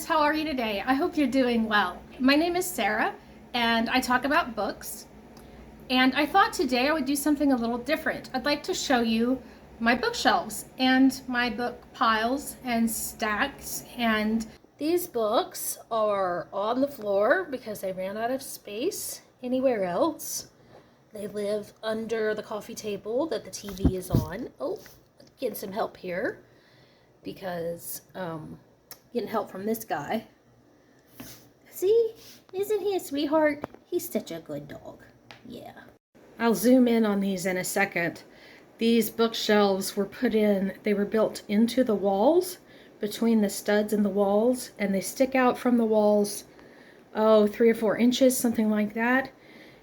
how are you today? I hope you're doing well. My name is Sarah and I talk about books. And I thought today I would do something a little different. I'd like to show you my bookshelves and my book piles and stacks. And these books are on the floor because I ran out of space anywhere else. They live under the coffee table that the TV is on. Oh, getting some help here because getting help from this guy. See, isn't he a sweetheart? He's such a good dog. Yeah. I'll zoom in on these in a second. These bookshelves were they were built into the walls, between the studs and the walls, and they stick out from the walls, 3 or 4 inches, something like that.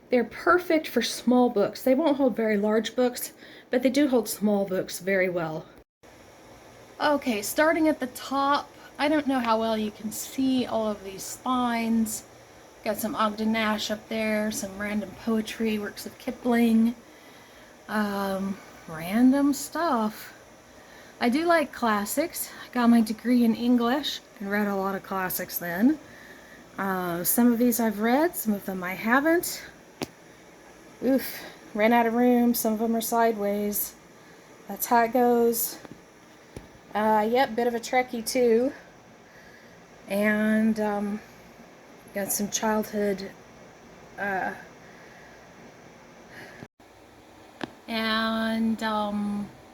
They're perfect for small books. They won't hold very large books, but they do hold small books very well. Okay, starting at the top, I don't know how well you can see all of these spines. Got some Ogden Nash up there, some random poetry, works of Kipling, random stuff. I do like classics. I got my degree in English and read a lot of classics then. Some of these I've read, some of them I haven't. Oof, ran out of room, some of them are sideways. That's how it goes. Yep, bit of a Trekkie too. And got some childhood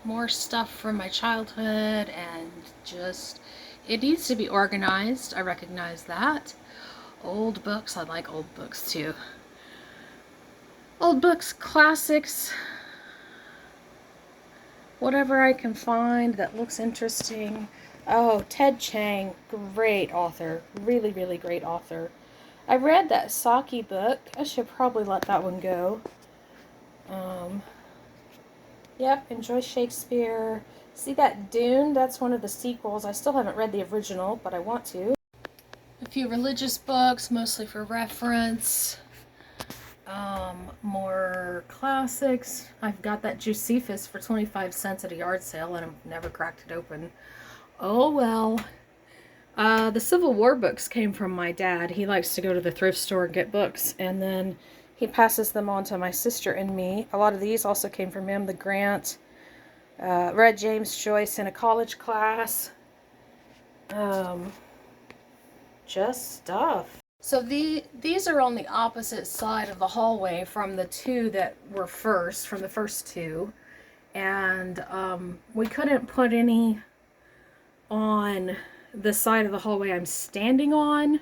more stuff from my childhood, and just, it needs to be organized. I recognize that. Old books, I like old books too. Old books, classics, whatever I can find that looks interesting. Oh, Ted Chiang, great author. Really, really great author. I read that Saki book. I should probably let that one go. Yep, enjoy Shakespeare. See that Dune? That's one of the sequels. I still haven't read the original, but I want to. A few religious books, mostly for reference. More classics. I've got that Josephus for 25 cents at a yard sale, and I've never cracked it open. Oh well. The Civil War books came from my dad. He likes to go to the thrift store and get books, and then he passes them on to my sister and me. A lot of these also came from him. The Grant, read James Joyce in a college class. Just stuff. So these are on the opposite side of the hallway from the two that were from the first two. And we couldn't put any on the side of the hallway I'm standing on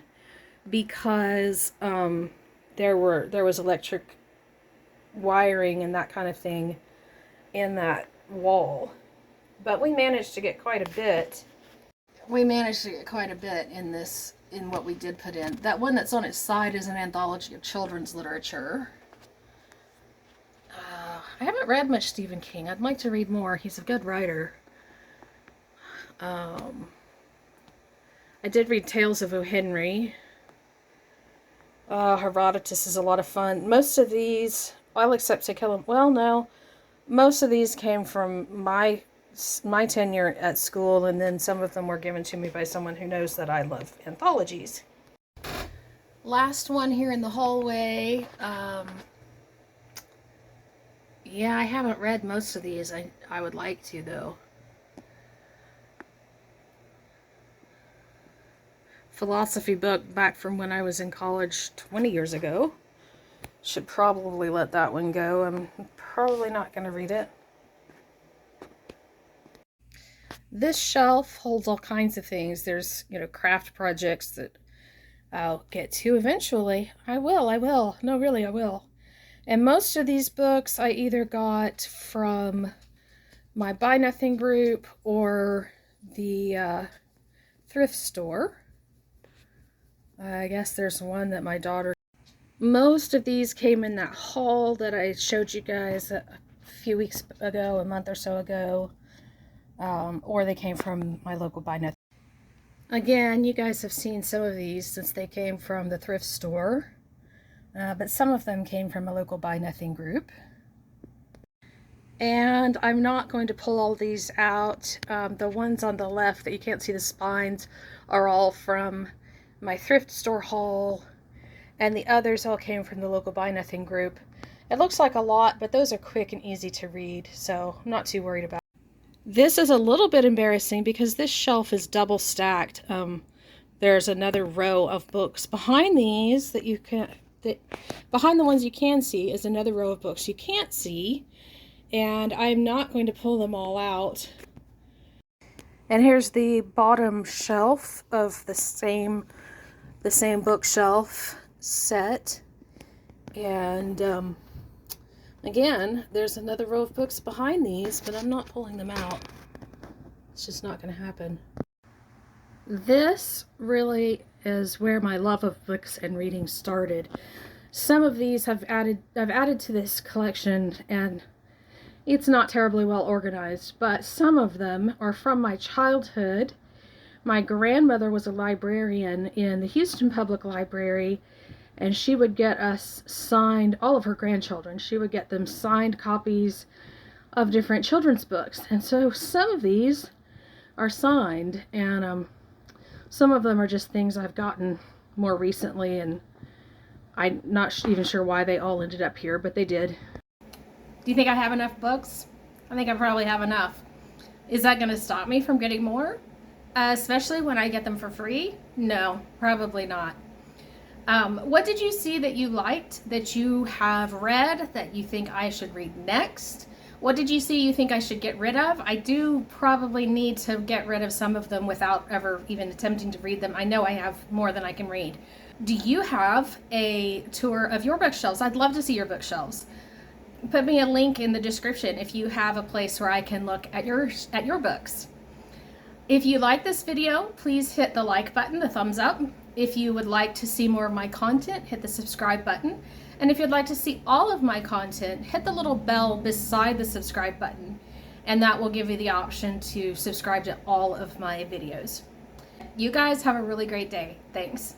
because there was electric wiring and that kind of thing in that wall. But we managed to get quite a bit. In what we did put in. That one that's on its side is an anthology of children's literature. I haven't read much Stephen King. I'd like to read more. He's a good writer. I did read Tales of O. Henry. Herodotus is a lot of fun. Most of these, well, except To Kill a... Well, no. Most of these came from my tenure at school, and then some of them were given to me by someone who knows that I love anthologies. Last one here in the hallway. Yeah, I haven't read most of these. I would like to, though. Philosophy book back from when I was in college 20 years ago. Should probably let that one go. I'm probably not going to read it. This shelf holds all kinds of things. There's, craft projects that I'll get to eventually. I will. No, really, I will. And most of these books I either got from my Buy Nothing group or the thrift store. I guess there's one that my daughter... Most of these came in that haul that I showed you guys a few weeks ago, a month or so ago. Or they came from my local Buy Nothing. Again, you guys have seen some of these since they came from the thrift store. But some of them came from a local Buy Nothing group. And I'm not going to pull all these out. The ones on the left that you can't see the spines are all from my thrift store haul, and the others all came from the local Buy Nothing group. It looks like a lot, but those are quick and easy to read, so I'm not too worried about it. This is a little bit embarrassing because this shelf is double stacked. There's another row of books behind these that you can, behind the ones you can see is another row of books you can't see, and I'm not going to pull them all out. And here's the bottom shelf of the same bookshelf set, and again, there's another row of books behind these, but I'm not pulling them out. It's just not going to happen. This really is where my love of books and reading started. Some of these I've added to this collection, and it's not terribly well organized, but some of them are from my childhood. My grandmother was a librarian in the Houston Public Library, and she would get us signed, all of her grandchildren, she would get them signed copies of different children's books. And so some of these are signed, and some of them are just things I've gotten more recently, and I'm not even sure why they all ended up here, but they did. Do you think I have enough books? I think I probably have enough. Is that going to stop me from getting more? Especially when I get them for free? No, probably not. What did you see that you liked, that you have read, that you think I should read next? What did you see you think I should get rid of? I do probably need to get rid of some of them without ever even attempting to read them. I know I have more than I can read. Do you have a tour of your bookshelves? I'd love to see your bookshelves. Put me a link in the description if you have a place where I can look at your books. If you like this video, please hit the like button, the thumbs up. If you would like to see more of my content, hit the subscribe button. And if you'd like to see all of my content, hit the little bell beside the subscribe button, and that will give you the option to subscribe to all of my videos. You guys have a really great day. Thanks.